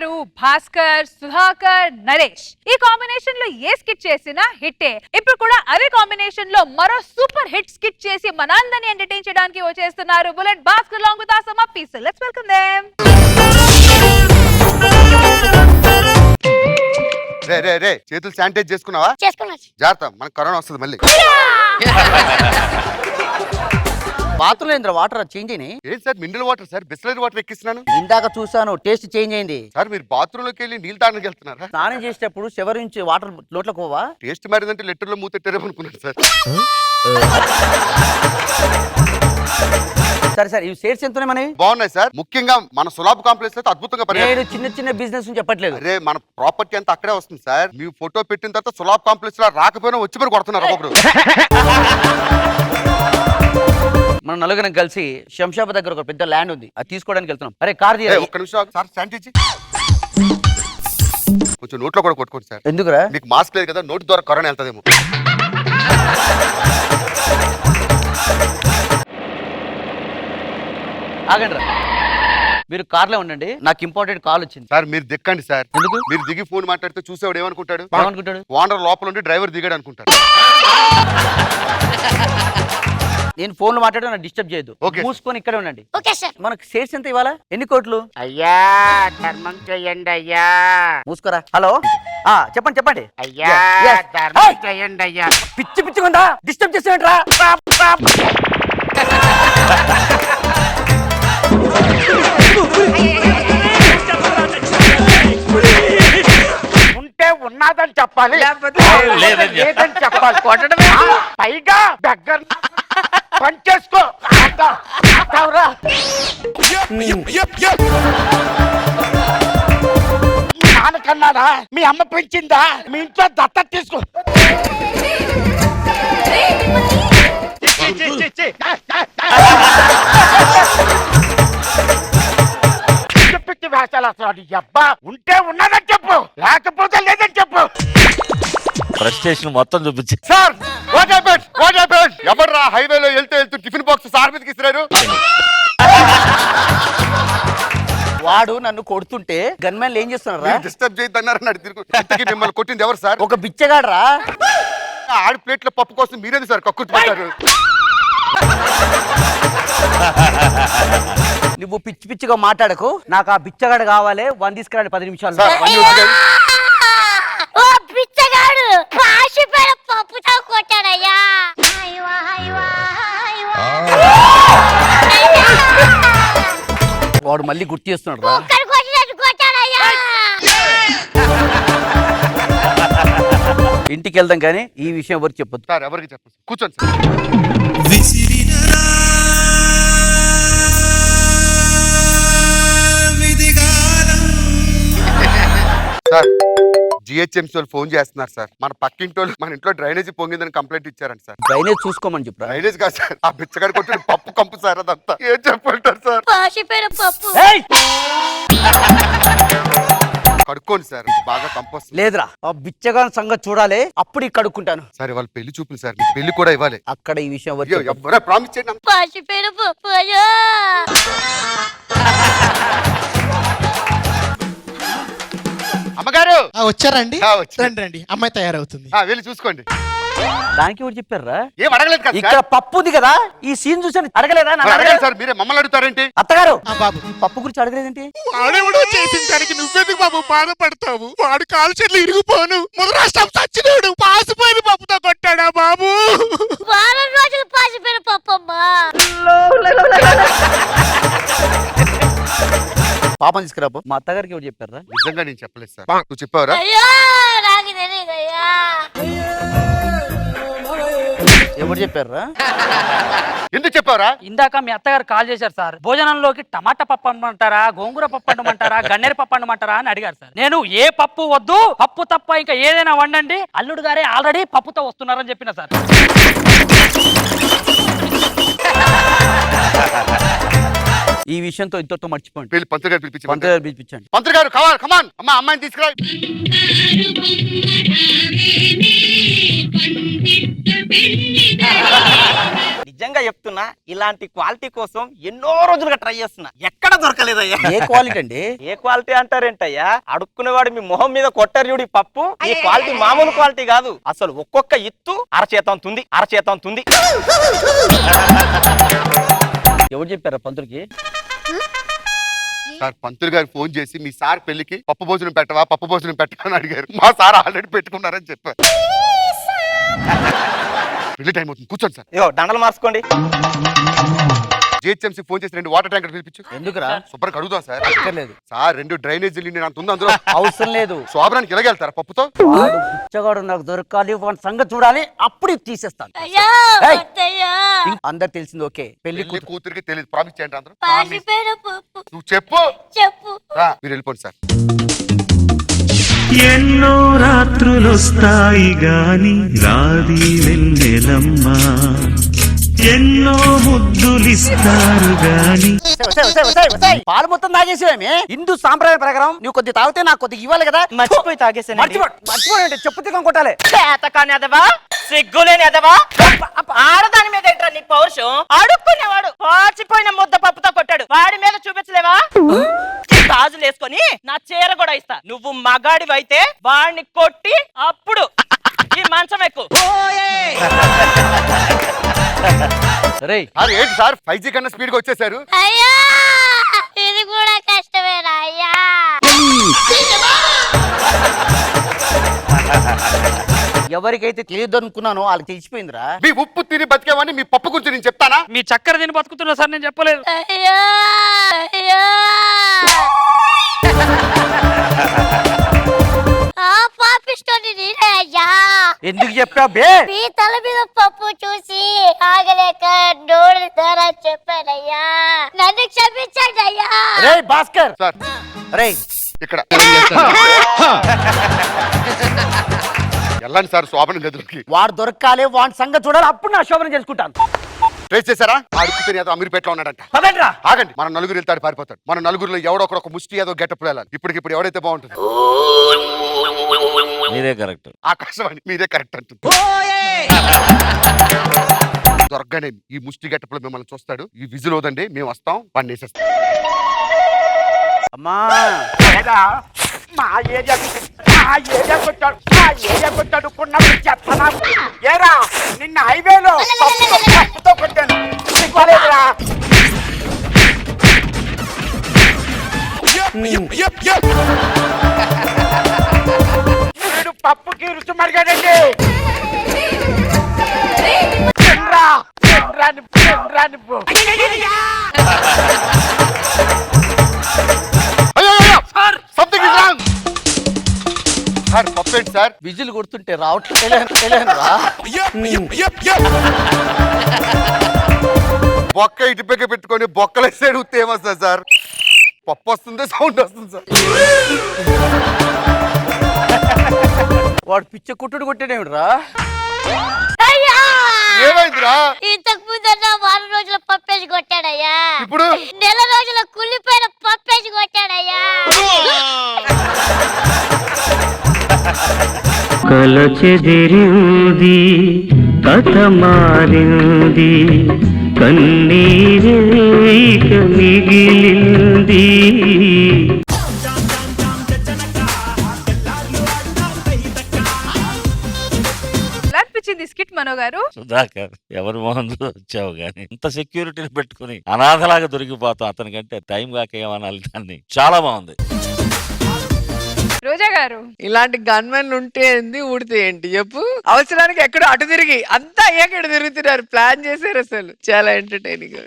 గారు, భాస్కర్, సుధాకర్, నరేష్ ఈ కాంబినేషన్ లో ఏ స్కిట్ చేసినా హిట్టే. ఇప్పుడు కూడా అదే కాంబినేషన్ లో మరో సూపర్ హిట్ స్కిట్ చేసి మనందరినీ ఎంటర్టైన్ చేయడానికి వచ్చేస్తున్నారు bullet Bhaskar along with Asama Peaceful. Let's welcome them. రే రే రే చేతులు శానిటైజ్ చేసుకున్నావా? జాగ్రత్త, మనకు కరోనా వస్తుంది మళ్ళీ. బాత్రూమ్ ఏంద్ర వాటర్ చేంజ్ అయినాయి. ఏంటి sir mineral water sir, Bisleri water ఎక్కిస్తున్నాను. ఇందాక చూసాను, టేస్ట్ చేంజ్ అయింది. సార్ మీరు బాత్రూమ్ లోకి వెళ్ళి నీళ్ళు తాగడానికి వెళ్తున్నారా? స్నానం చేసేటప్పుడు షవర్ నుంచి వాటర్ నోట్లోకి పోవా? టేస్ట్ మారిందంటే లెటర్ లో మూతెట్టారేమో అనుకున్నాను సార్. సరే సరే, ఇవి షేర్స్ ఎంత మనవి? బాగున్నాయి సార్. ముఖ్యంగా మన సులాబ్ కాంప్లెక్స్ అయితే అద్భుతంగా నేను చిన్న చిన్న బిజినెస్ చెప్పట్లేదు. అరే మన ప్రాపర్టీ అంతా అక్కడే వస్తుంది సార్. మీ ఫోటో పెట్టిన తర్వాత సులాబ్ కాంప్లెక్స్ లో రాకపోయినా వచ్చి మరి కొడుతున్నారు ఒకరు. మనం నలుగురం కలిసి శంషాబాద్ దగ్గర ఒక పెద్ద ల్యాండ్ ఉంది, అది తీసుకోవడానికి వెళ్తున్నాం. అరే కార్ ఒక్క నిమిషం సార్, శానిటైజ్ కొంచెం నోట్లో కూడా కొట్టుకోండి సార్. ఎందుకురా? మీకు మాస్క్ లేదు కదా, నోటి ద్వారా కరోనా వెళ్తాదేమో. ఆగండి రా, మీరు కార్లో ఉండండి, నాకు ఇంపార్టెంట్ కాల్ వచ్చింది. సార్ మీరు దిక్కండి సార్. ఎందుకు? మీరు దిగి ఫోన్ మాట్లాడితే చూసేవాడు ఏమనుకుంటాడు? ఏమనుకుంటాడు? ఓనర్ లోపల ఉండి డ్రైవర్ దిగాడు అనుకుంటాడు. నేను ఫోన్ లో మాట్లాడి నాకు డిస్టర్బ్ చేయొద్దు. Okay. మూసుకొని ఇక్కడే ఉండండి. మనకు షేర్స్ ఎంత ఇవ్వాలా? ఎన్ని కోట్లు? అయ్యా ధర్మం చెయ్యండి అయ్యా. మూసుకోరా. హలో, చెప్పండి చెప్పండి. అయ్యా Yes. ధర్మం Hey! చెయ్యండి అయ్యా. పిచ్చి పిచ్చిగుందా? డిస్టర్బ్ చేసేయండిరా. ఉంటే ఉన్నదని చెప్పాలి, లేదని లేదని చెప్పాలి. కొట్టడమే పైగా దగ్గర పనిచేసుకో. నాన్నకన్నారా? మీ అమ్మ పెంచిందా? మీ ఇంట్లో దత్తత తీసుకో. పిచ్చి వేషాలు అసలు. అబ్బా ఉంటే ఉన్నదని చెప్పు, లేకపోతే లేదని చెప్పు. ఫ్రస్ట్రేషన్ మొత్తం చూపించి. Sir what happened? What happened? ఎవర్రా హైవేలో వెళ్తూ టిఫిన్ బాక్స్ సార్ మీదకి ఇస్తున్నారు? వాడు నన్ను కొడుతుంటే గన్మెన్లు ఏం చేస్తున్నారా? డిస్టర్బ్ చేయొద్దన్నారని తిరుగు. ఇంతకీ మిమ్మల్ని కొట్టింది ఎవరు సార్? ఒక బిచ్చగాడ్రా. ఆడి ప్లేట్ల పప్పు కోసం మీరేది సార్ కక్కుర్తి పడ్డారు? నువ్వు పిచ్చి పిచ్చిగా మాట్లాడకు. నాకు ఆ బిచ్చగాడు కావాలి, వన్ తీసుకురాండి 10 నిమిషాలు. సార్ అన్ని వచ్చాయి. ఓ బిచ్చగాడు కాశీపేట పప్పుతో కొట్టాడయ్యా. వాడు మళ్ళీ గుర్తు చేస్తున్నాడు రా. ఒక్కడు కొట్టినట్టు కొట్టాడయ్యా. ఇంటికి వెళ్దాం కానీ ఈ విషయం ఎవరికి చెప్పొద్దు. సార్ ఎవరికి చెప్పండి, కూర్చోండి సార్. సార్ జిహెచ్ఎంసీ వాళ్ళు ఫోన్ చేస్తున్నారు సార్. మన పక్కింటి వాళ్ళు మన ఇంట్లో డ్రైనేజీ పొంగిందని కంప్లైంట్ ఇచ్చారంట సార్. డ్రైనేజ్ చూసుకోమని చెప్పరా. డ్రైనేజ్ కాదు సార్, ఆ బిచ్చగాడు కొట్టిన పప్పు కంపు సార్. అదంతా ఏం చెప్పంటారు సార్? కాశీపేట పప్పు. కడుక్కోండి సార్, బాగా కంపు వస్తుంది. లేదురా, ఆ బిచ్చగాని సంగతి చూడాలి, అప్పుడు ఇక్కడ కడుక్కుంటాను. సరే వాళ్ళ పెళ్లి చూపులు సార్, మీకు పెళ్లి కూడా ఇవ్వాలి. అక్కడ ఈ విషయం ఎవరికి చెప్పొద్దు. ఎవరా ప్రామిస్ చేయండి. కాశీపేట పప్పు అయ్యా. అమ్మగారు వచ్చారండి? వచ్చారు. రండి రండి, అమ్మాయి తయారవుతుంది. వెళ్ళి చూసుకోండి. దానికి ఎవరు చెప్పారా? ఏం అడగలేదు కదా ఇక్కడ సార్? పప్పు ఉంది కదా, ఈ సీన్ చూసాను అడగలేదా? నన్ను అడగలేదు అడగలేదు. సార్, మీరే మమ్మల్ని అడుగుతారేంటి? అత్తగారు, బాబు ఈ పప్పు గురించి అడగలేదేంటి? వాడెవడో చేసిన దానికి నువ్వెందుకు బాబు బాధపడతావు? వాడు కాలు చెట్లు ఇరిగిపోను, ముదరాష్ట్రం చచ్చినాడు, పాసిపోయిన పప్పుతో కొట్టాడా బాబు? వారం రోజులు కాశీపేట పప్పు అమ్మా. పాపం తీసుకురాబో. మా అత్తగారికి ఎవరు చెప్పారా? నిజంగా నేను చెప్పలేదు సార్. నువ్వు చెప్పావరా? అయ్యా నాకు తెలియదయ్యా. ఎవరు చెప్పారా? ఎందుకు చెప్పావరా? ఇందాక మీ అత్తగారు కాల్ చేశారు సార్. భోజనంలోకి టమాటా పప్పు అనమంటారా, గోంగూర పప్పు అనమంటారా, గన్నేరు పప్పు అనమంటారా అని అడిగారు సార్. నేను ఏ పప్పు వద్దు, పప్పు తప్ప ఇంకా ఏదైనా వండండి, అల్లుడు గారే ఆల్రెడీ పప్పుతో వస్తున్నారని చెప్పిన సార్. ఈ విషయంతో ఇంతతో మర్చిపోండి. పెళ్లి పంతులు గారు పిలిపించి పంతులు గారు పిలిపించండి. పంతులు గారు కావాలి, కమాన్ అమ్మా, అమ్మాయిని తీసుకురా. నిజంగా నిజంగా చెప్తున్నా ఇలాంటి క్వాలిటీ కోసం ఎన్నో రోజులుగా ట్రై చేస్తున్నా ఎక్కడ దొరకలేదయ్యా. ఏ క్వాలిటీ అండి? ఏ క్వాలిటీ అంటారేంటయ్యా? అడుక్కునేవాడు మీ మొహం మీద కొట్టారు చూడు ఈ పప్పు. ఈ క్వాలిటీ మామూలు క్వాలిటీ కాదు, అసలు ఒక్కొక్క ఇత్తు అరచేతం తుంది. ఎవరు చెప్పారా పంతులకి? సార్ పంతులు గారు ఫోన్ చేసి మీ సార్ పెళ్లికి పప్పు భోజనం పెట్టవా అని అడిగారు. మా సార్ ఆల్రెడీ పెట్టుకున్నారని చెప్పారు. పెళ్లి టైం అవుతుంది, కూర్చోండి సార్. ఇగో దండలు మార్చుకోండి. జిహెచ్ఎంసీ ఫోన్ చేసి 2 వాటర్ ట్యాంకర్ పిలిపించు. ఎందుకురా? శుభ్రంగా అడుగుదాం సార్. అక్కర్లేదు సార్ 2 డ్రైనేజ్ నీళ్ళు అంత ఉంది అందులో. అవసరం లేదు. శోభరానికి ఎలాగెళ్తారా పప్పుతో? వాడు బిచ్చగాడు నాకు దొరకాలి, వాడి సంగతి చూడాలి, అప్పుడు తీసేస్తాను. అయ్యా ఏయ్! అత్తయ్యా అందరు తెలిసింది ఓకే. పెళ్లి పెళ్లి కూతురికి తెలియదు, ప్రామిస్ చేయండి అందరూ. పాసిపోయిన పప్పు నువ్వు చెప్పు. చెప్పు. మీరు వెళ్ళిపోండి సార్. ఎన్నో రాత్రులొస్తాయి గాని రాది వెన్నెలమ్మా, ఎన్నో ముద్దులిస్తారు గాని. పాలు మొత్తం తాగేసేవేమి? హిందూ సాంప్రదాయ ప్రకారం నువ్వు కొద్ది తాగితే నాకు కొద్ది ఇవ్వాలి కదా. మర్చిపోయి తాగేసాను. మర్చిపోయి చెప్పు తికం కొట్టాలి. చేతకాని ఎదవా, సిగ్గులేని ఎదవా, ఆడదాని మీద ఏంట్రా నీ పౌరుషం? అడుక్కునేవాడు పాచిపోయిన ముద్ద పప్పుతో కొట్టాడు, వాడి మీద చూపించలేవా? గాజులు వేసుకొని నా చీర కూడా ఇస్తా. నువ్వు మగాడివైతే వాడిని కొట్టి అప్పుడు ఈ మంచం ఎక్కు. ఏంటి సార్ 5G కన్నా స్పీడ్ గా వచ్చేసారు? అయ్యా ఇది కూడా కష్టమేనా అయ్యా? ఎవరికైతే తెలియదు అనుకున్నానో వాళ్ళకి తెలిసిపోయిందిరా. మీ ఉప్పు తిని బతికేవని మీ పప్పు గురించి నేను చెప్తానా? మీ చక్కెర తిని బతుకుతున్నా సార్, నేను చెప్పలేదు. అయ్యా అయ్యా పాపిస్తోంది నేనే అయ్యా. ఎందుకు చెప్పా బే? మీ తల మీద పప్పు చూసి ఆగలేక నోరు ధర చెప్పానయ్యా, నన్ను క్షమించండి అయ్యా. రే భాస్కర్ సార్ రే ఇక్కడ వెళ్ళండి సార్ శోభన గదిలోకి. వాడు దొరకాలి, వాడి సంగతి చూడాలి, అప్పుడు నా శోభన చేసుకుంటాను. ట్రేస్ చేశారా? అడుగుతుని ఏదో అమీర్పేటలో ఉన్నాడంట. పదండ్రా. ఆగండి, మన నలుగురు వెళ్తాడు పారిపోతాడు. మన నలుగురిలో ఎవడో ఒక ముష్టి ఏదో గెటప్ వెళ్ళాలి. ఇప్పుడు ఎవడైతే బాగుంటుంది? మీరే కరెక్ట్. ఆకాశవాణి మీరే కరెక్ట్ అంటుంది. దొరకగానే ఈ ముష్టి గెటప్ లో మిమ్మల్ని చూస్తాడు. ఈ విజులు వదండి, మేము వస్తాం, వాడిని వేసేస్తాం. అమ్మా మా ఏరియా కొట్టాడు చెప్పనా? ఏరా నిన్న హైవేలో పప్పుతో కొట్టాను, సిగ్గులేదురా? వీడు పప్పుకి రుచి మరిగాడండి. Something is wrong. సార్ పప్పేంటి సార్? విజిల్ కొడుతుంటే రావట్లేదు రా. బొక్క ఇటు పక్క పెట్టుకొని బొక్కలు వేసాడు ఏమొస్తుంది సార్? పప్పు వస్తుంది, సౌండ్ వస్తుంది సార్. వాడు పిచ్చ కుట్టుడు కొట్టాడేమిటి రా? అయ్యా ఏమైందిరా? ఇంతకు ముందన్న వారం రోజుల పప్పేసి కొట్టాడయ్యా, ఇప్పుడు నెల రోజుల కుళ్ళిపోయిన పప్పేసి కొట్టాడయ్యా. కల చెదిరింది, కథ మారింది, కన్నీరే ఇక మిగిలింది. అనిపించింది స్కిట్ మనో గారు? సుధాకర్ ఎవరి మొహంలో వచ్చావు గానీ ఇంత సెక్యూరిటీని పెట్టుకుని అనాథలాగా దొరికిపోతాం అతనికంటే టైం కాక ఏమనాలి దాన్ని. చాలా బాగుంది. రోజా గారు, ఇలాంటి గన్మెన్ ఉంటే ఏంది, ఊడితే ఏంటి చెప్పు? అవసరానికి ఎక్కడో అటు తిరిగి అంతా అయ్యాక ఇటు తిరుగుతున్నారు, ప్లాన్ చేశారు అసలు. చాలా ఎంటర్టైనింగ్.